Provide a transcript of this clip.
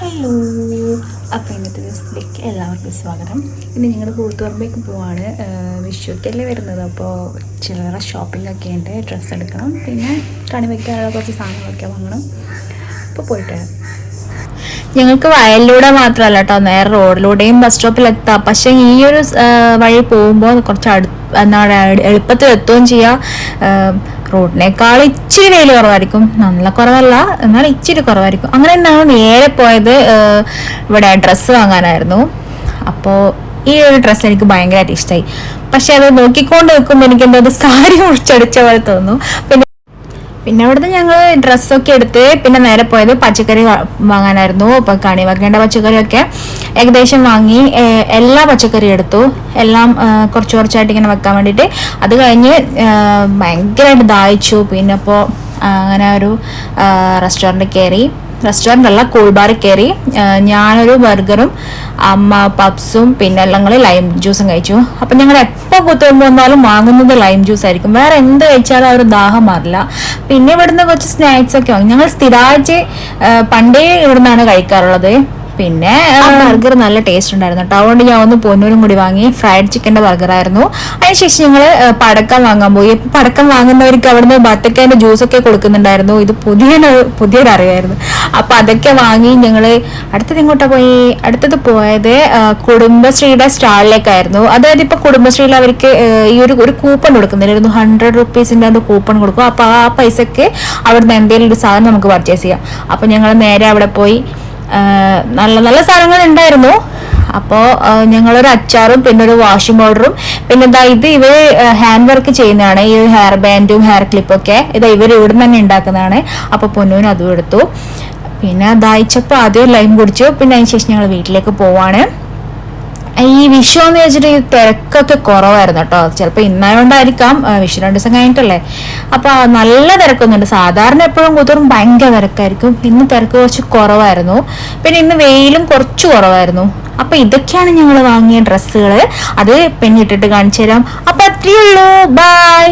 Hello, അപ്പോൾ ഇന്നത്തെ ദിവസത്തിലേക്ക് എല്ലാവർക്കും സ്വാഗതം. ഇന്ന് ഞങ്ങൾ കൂത്തുപറമ്പേക്ക് പോവാണ്. വിഷുക്കല്ലേ വരുന്നത്, അപ്പോൾ ചില്ലറ ഷോപ്പിംഗ് ഒക്കെ ഉണ്ട്. ഡ്രസ്സ് എടുക്കണം, പിന്നെ കണി വയ്ക്കാനുള്ള കുറച്ച് സാധനങ്ങളൊക്കെ വാങ്ങണം. അപ്പോൾ പോയിട്ട് വരാം. ഞങ്ങൾക്ക് വയലിലൂടെ മാത്രമല്ല കേട്ടോ, നേരെ റോഡിലൂടെയും ബസ് സ്റ്റോപ്പിലെത്താം. പക്ഷേ ഈ ഒരു വഴി പോകുമ്പോൾ കുറച്ച് എളുപ്പത്തിൽ എത്തുകയും ചെയ്യാം. റോഡിനേക്കാൾ ഇച്ചിരി വെയിൽ കുറവായിരിക്കും, നല്ല കുറവല്ല, എന്നാൽ ഇച്ചിരി കുറവായിരിക്കും. അങ്ങനെ ഞങ്ങൾ നേരെ പോയത് ഇവിടെ ഡ്രസ്സ് വാങ്ങാനായിരുന്നു. അപ്പോൾ ഈ ഒരു ഡ്രസ്സ് എനിക്ക് ഭയങ്കരമായിട്ട് ഇഷ്ടമായി. പക്ഷെ അത് നോക്കിക്കൊണ്ട് നിൽക്കുമ്പോൾ എനിക്ക് എന്തോ സാരി മുറിച്ചടിച്ച പോലെ തോന്നുന്നു. പിന്നെ അവിടുന്ന് ഞങ്ങൾ ഡ്രസ്സൊക്കെ എടുത്ത് പിന്നെ നേരെ പോയത് പച്ചക്കറി വാങ്ങാനായിരുന്നു. അപ്പോൾ കണി വെക്കേണ്ട പച്ചക്കറിയൊക്കെ ഏകദേശം വാങ്ങി. എല്ലാ പച്ചക്കറിയും എടുത്തു, എല്ലാം കുറച്ച് കുറച്ചായിട്ട് ഇങ്ങനെ വെക്കാൻ വേണ്ടിയിട്ട്. അത് കഴിഞ്ഞ് ഭയങ്കരമായിട്ട് ദാഹിച്ചു. പിന്നെ അപ്പോൾ അങ്ങനെ ഒരു റെസ്റ്റോറൻറ്റിൽ കയറി. റെസ്റ്റോറൻ്റ് അല്ല, കൂൾ ബാറിൽ കയറി. ഞാനൊരു ബർഗറും അമ്മ പപ്സും പിന്നെ എല്ലാം കൂടി ലൈം ജ്യൂസും കഴിച്ചു. അപ്പം ഞങ്ങൾ എപ്പോൾ കുത്തുമ്പോൾ വന്നാലും വാങ്ങുന്നത് ലൈം ജ്യൂസ് ആയിരിക്കും. വേറെ എന്ത് കഴിച്ചാലും ആ ഒരു ദാഹം മാറില്ല. പിന്നെ ഇവിടുന്ന് കുറച്ച് സ്നാക്സ് ഒക്കെ വാങ്ങി. ഞങ്ങൾ സ്ഥിരമായിട്ട് പണ്ടേ ഇവിടുന്നാണ് കഴിക്കാറുള്ളത്. പിന്നെ ബർഗർ നല്ല ടേസ്റ്റ് ഉണ്ടായിരുന്നു കേട്ടോ. അതുകൊണ്ട് ഞാൻ ഒന്ന് പൊന്നൂരും കൂടി വാങ്ങി. ഫ്രൈഡ് ചിക്കൻ്റെ ബർഗറായിരുന്നു. അതിനുശേഷം ഞങ്ങൾ പടക്കം വാങ്ങാൻ പോയി. ഇപ്പം പടക്കം വാങ്ങുന്നവർക്ക് അവിടുന്ന് ബത്തക്കേൻ്റെ ജ്യൂസൊക്കെ കൊടുക്കുന്നുണ്ടായിരുന്നു. ഇത് പുതിയൊരു അറിവായിരുന്നു. അപ്പം അതൊക്കെ വാങ്ങി ഞങ്ങൾ അടുത്തത് ഇങ്ങോട്ടാണ് പോയി. അടുത്തത് പോയത് കുടുംബശ്രീയുടെ സ്റ്റാളിലേക്കായിരുന്നു. അതായത് ഇപ്പോൾ കുടുംബശ്രീയിൽ അവർക്ക് ഈ ഒരു കൂപ്പൺ കൊടുക്കുന്നുണ്ടായിരുന്നു. 100 റുപ്പീസിൻ്റെ ഒരു കൂപ്പൺ കൊടുക്കും. അപ്പോൾ ആ പൈസക്ക് അവിടുന്ന് എന്തെങ്കിലും ഒരു സാധനം നമുക്ക് പർച്ചേസ് ചെയ്യാം. അപ്പോൾ ഞങ്ങൾ നേരെ അവിടെ പോയി. നല്ല നല്ല സാധനങ്ങൾ ഉണ്ടായിരുന്നു. അപ്പോൾ ഞങ്ങളൊരു അച്ചാറും പിന്നെ ഒരു വാഷിംഗ് പൗഡറും പിന്നെ ഇവർ ഹാൻഡ് വർക്ക് ചെയ്യുന്നതാണ്. ഈ ഹെയർ ബാൻഡും ഹെയർ ക്ലിപ്പൊക്കെ ഇവർ ഇവിടെ തന്നെ ഉണ്ടാക്കുന്നതാണ്. അപ്പോൾ പൊന്നൂന് അതും എടുത്തു. പിന്നെ ദാഹിച്ചപ്പോൾ ആദ്യം ലൈം കുടിച്ചു. പിന്നെ അതിന് ശേഷം ഞങ്ങൾ വീട്ടിലേക്ക് പോവാണ്. ഈ വിഷു എന്ന് വെച്ചിട്ട് ഈ തിരക്കൊക്കെ കുറവായിരുന്നു കേട്ടോ. ചിലപ്പോൾ ഇന്നായോണ്ടായിരിക്കാം, വിഷു 2 ദിവസം കഴിഞ്ഞിട്ടല്ലേ. അപ്പോൾ നല്ല തിരക്കൊന്നുണ്ട്. സാധാരണ എപ്പോഴും കൂത്തും ഭയങ്കര തിരക്കായിരിക്കും. ഇന്ന് തിരക്ക് കുറച്ച് കുറവായിരുന്നു. പിന്നെ ഇന്ന് വെയിലും കുറച്ച് കുറവായിരുന്നു. അപ്പോൾ ഇതൊക്കെയാണ് ഞങ്ങൾ വാങ്ങിയ ഡ്രസ്സുകൾ. അത് പെണ്ണിട്ടിട്ട് കാണിച്ചു തരാം. അപ്പോൾ അത്രയേ ഉള്ളൂ. ബൈ.